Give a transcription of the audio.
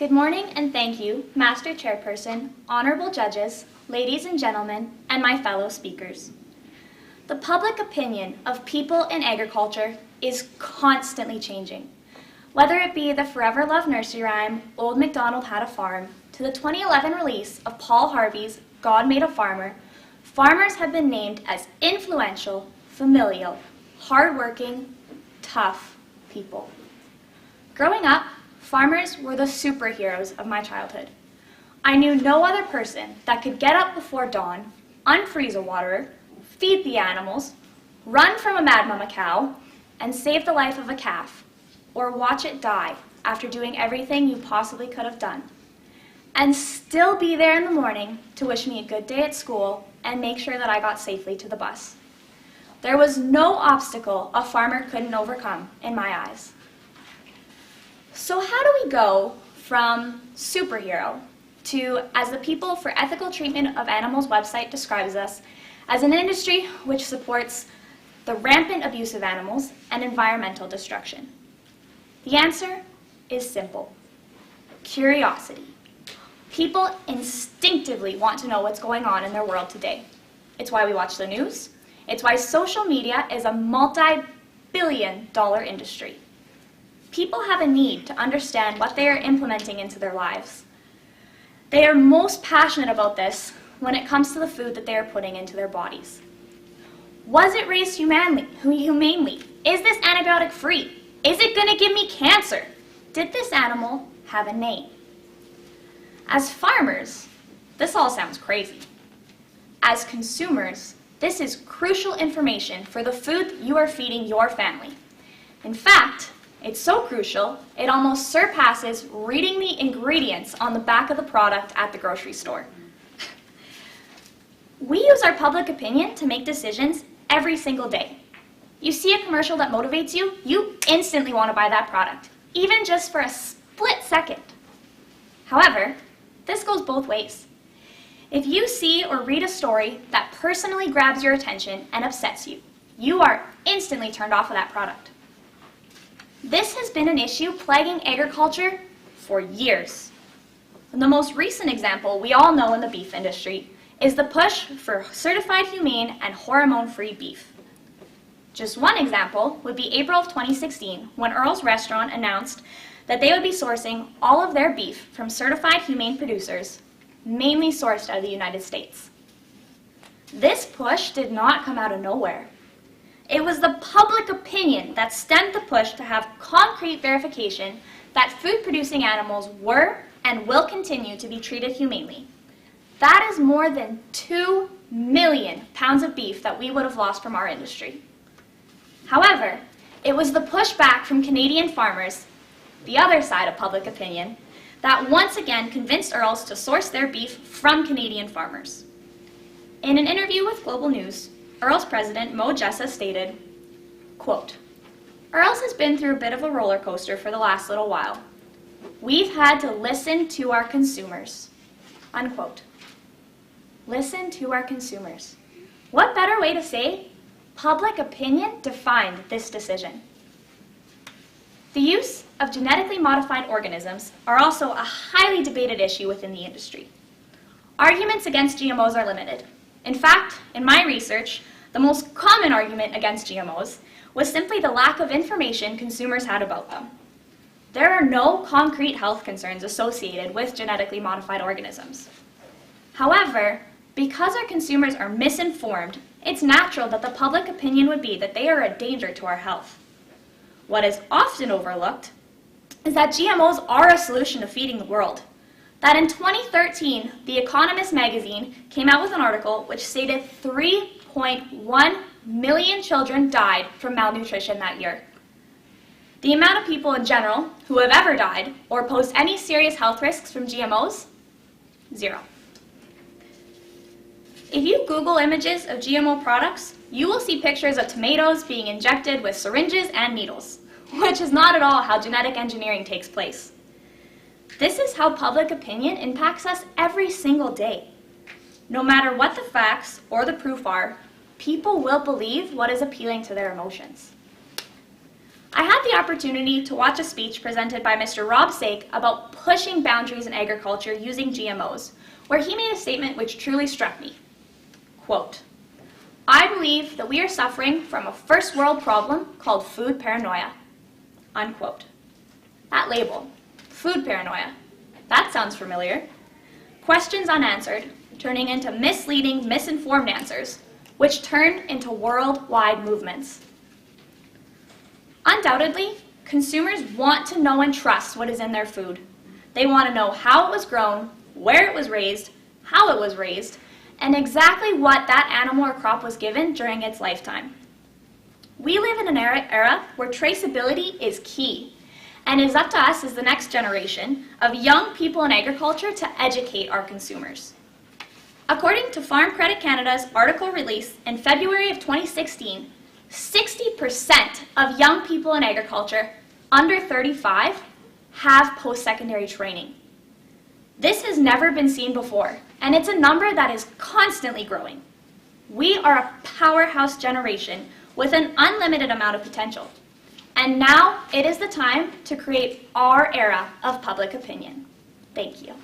Good morning and thank you, Master Chairperson, honorable judges, ladies and gentlemen, and my fellow speakers. The public opinion of people in agriculture is constantly changing. Whether it be the forever loved nursery rhyme, Old MacDonald Had a Farm, to the 2011 release of Paul Harvey's God Made a Farmer, farmers have been named as influential, familial, hardworking, tough people. Growing up, farmers were the superheroes of my childhood. I knew no other person that could get up before dawn, unfreeze a waterer, feed the animals, run from a mad mama cow, and save the life of a calf, or watch it die after doing everything you possibly could have done, and still be there in the morning to wish me a good day at school and make sure that I got safely to the bus. There was no obstacle a farmer couldn't overcome in my eyes. So how do we go from superhero to, as the People for Ethical Treatment of Animals website describes us, as an industry which supports the rampant abuse of animals and environmental destruction? The answer is simple: curiosity. People instinctively want to know what's going on in their world today. It's why we watch the news. It's why social media is a multi-billion-dollar industry. People have a need to understand what they are implementing into their lives. They are most passionate about this when it comes to the food that they are putting into their bodies. Was it raised humanely? Is this antibiotic free? Is it going to give me cancer? Did this animal have a name? As farmers, this all sounds crazy. As consumers, this is crucial information for the food you are feeding your family. In fact, it's so crucial, it almost surpasses reading the ingredients on the back of the product at the grocery store. We use our public opinion to make decisions every single day. You see a commercial that motivates you, you instantly want to buy that product, even just for a split second. However, this goes both ways. If you see or read a story that personally grabs your attention and upsets you, you are instantly turned off of that product. This has been an issue plaguing agriculture for years. The most recent example we all know in the beef industry is the push for certified humane and hormone-free beef. Just one example would be April of 2016, when Earl's Restaurant announced that they would be sourcing all of their beef from certified humane producers, mainly sourced out of the United States. This push did not come out of nowhere. It was the public opinion that stemmed the push to have concrete verification that food-producing animals were and will continue to be treated humanely. That is more than 2 million pounds of beef that we would have lost from our industry. However, it was the pushback from Canadian farmers, the other side of public opinion, that once again convinced Earls to source their beef from Canadian farmers. In an interview with Global News, Earls president Mo Jessa stated, quote, "Earls has been through a bit of a roller coaster for the last little while. We've had to listen to our consumers," unquote. Listen to our consumers. What better way to say public opinion defined this decision? The use of genetically modified organisms are also a highly debated issue within the industry. Arguments against GMOs are limited. In fact, in my research, the most common argument against GMOs was simply the lack of information consumers had about them. There are no concrete health concerns associated with genetically modified organisms. However, because our consumers are misinformed, it's natural that the public opinion would be that they are a danger to our health. What is often overlooked is that GMOs are a solution to feeding the world. That in 2013, The Economist magazine came out with an article which stated 3.1 million children died from malnutrition that year. The amount of people in general who have ever died or posed any serious health risks from GMOs, 0. If you Google images of GMO products, you will see pictures of tomatoes being injected with syringes and needles, which is not at all how genetic engineering takes place. This is how public opinion impacts us every single day. No matter what the facts or the proof are, people will believe what is appealing to their emotions. I had the opportunity to watch a speech presented by Mr. Rob Sake about pushing boundaries in agriculture using GMOs, where he made a statement which truly struck me. Quote, "I believe that we are suffering from a first world problem called food paranoia." Unquote. That label, food paranoia, that sounds familiar. Questions unanswered, turning into misleading, misinformed answers, which turn into worldwide movements. Undoubtedly, consumers want to know and trust what is in their food. They want to know how it was grown, where it was raised, how it was raised, and exactly what that animal or crop was given during its lifetime. We live in an era where traceability is key, and it is up to us as the next generation of young people in agriculture to educate our consumers. According to Farm Credit Canada's article release in February of 2016, 60% of young people in agriculture under 35 have post-secondary training. This has never been seen before, and it's a number that is constantly growing. We are a powerhouse generation with an unlimited amount of potential. And now it is the time to create our era of public opinion. Thank you.